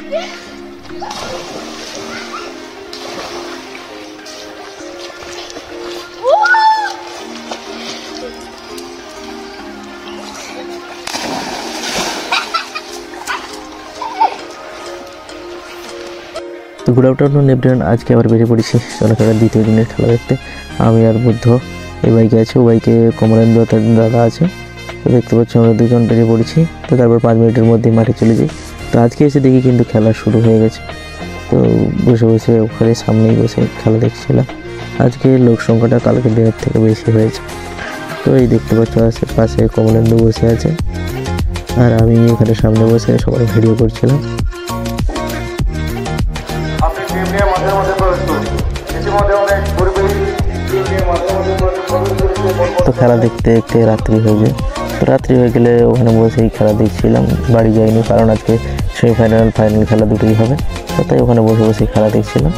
তো good afternoon everyone, আজকে আবার বেরিয়ে পড়েছি চলাকালের দ্বিতীয় দিনের খেলা দেখতে। আমি আর বুদ্ধ এই বাইকে আছে, ও বাইকে কমলেন্দু দাদা আছে। তো দেখতে পাচ্ছি আমরা দুজন বেরিয়ে পড়েছি। তো তারপর 5 মিনিটের মধ্যেই মাঠে চলে যাই। তো আজকে এসে দেখি কিন্তু খেলা শুরু হয়ে গেছে। তো বসে বসে ওখানে সামনেই বসে খেলা দেখছিলাম। আজকে লোক সংখ্যাটা কালকে দিনের থেকে বেশি হয়েছে। তো এই দেখতে পাচ্ছ পাশে কমলেন্দু বসে আছে, আর আমি এখানে সামনে বসে সবাই ভিডিও করছিলাম। তো খেলা দেখতে দেখতে রাত্রি হয়ে যায়। তো রাত্রি হয়ে গেলে ওখানে বসেই খেলা দেখছিলাম, বাড়ি যাইনি, কারণ আজকে সেমিফাইনাল ফাইনাল খেলা দুটোই হবে। তো তাই ওখানে বসে বসে খেলা দেখছিলাম।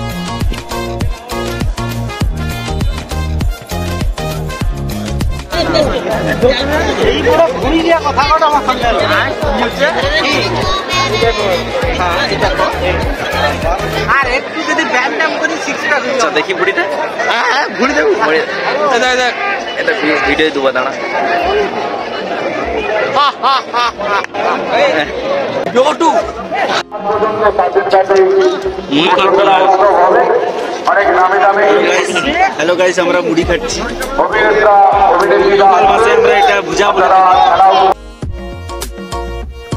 আর একটু যদি ব্যায়াম ট্যাম করি সিক্সটা দেখি বুড়িতে ঘুরে দেবো এটা ভিডিও দেবো, দাঁড়া। হ্যালো গাইস, আমরা মুড়ি খাচ্ছি। এটা বুঝা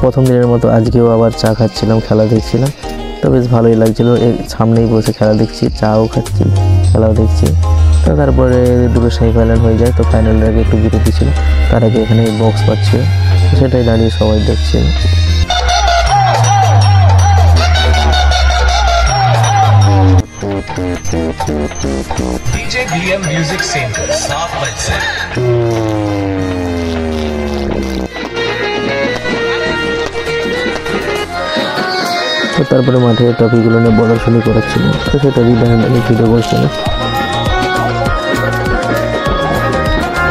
প্রথম দিনের মতো আজকেও আবার চা খাচ্ছিলাম, খেলা দেখছিলাম। তো বেশ ভালোই লাগছিলো, সামনেই বসে খেলা দেখছি, চাও খাচ্ছি, খেলাও দেখছি। তো তারপরে দুটো সেমিফাইনাল হয়ে যায়। তো ফাইনালের আগে একটু বিরতি ছিল, তার আগে এখানে বক্স পাচ্ছিল, সেটাই দাঁড়িয়ে সবাই দেখছিল। তো তারপরে মাঠে টপিকগুলো নিয়ে প্রদর্শনী করাচ্ছিল, তো সেটারই দাঁড়িয়ে ভিডিও করছিল।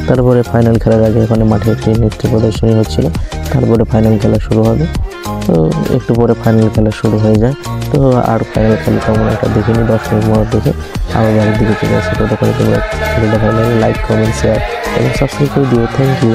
তারপরে ফাইনাল খেলার আগে এখানে মাঠে একটি নৃত্য প্রদর্শনী হচ্ছিল। তারপরে ফাইনাল খেলা শুরু হবে। তো একটু পরে ফাইনাল খেলা শুরু হয়ে যায়। তো আর ফাইনাল খেলা তেমন একটা দেখিনি, 10 মিনিট মতো দেখে আবার বাড়ির দিকে চলে আসে। তো তখন তোমরা দেখা লাইক, কমেন্ট, শেয়ার এবং সাবস্ক্রাইব করে দিও। Thank you.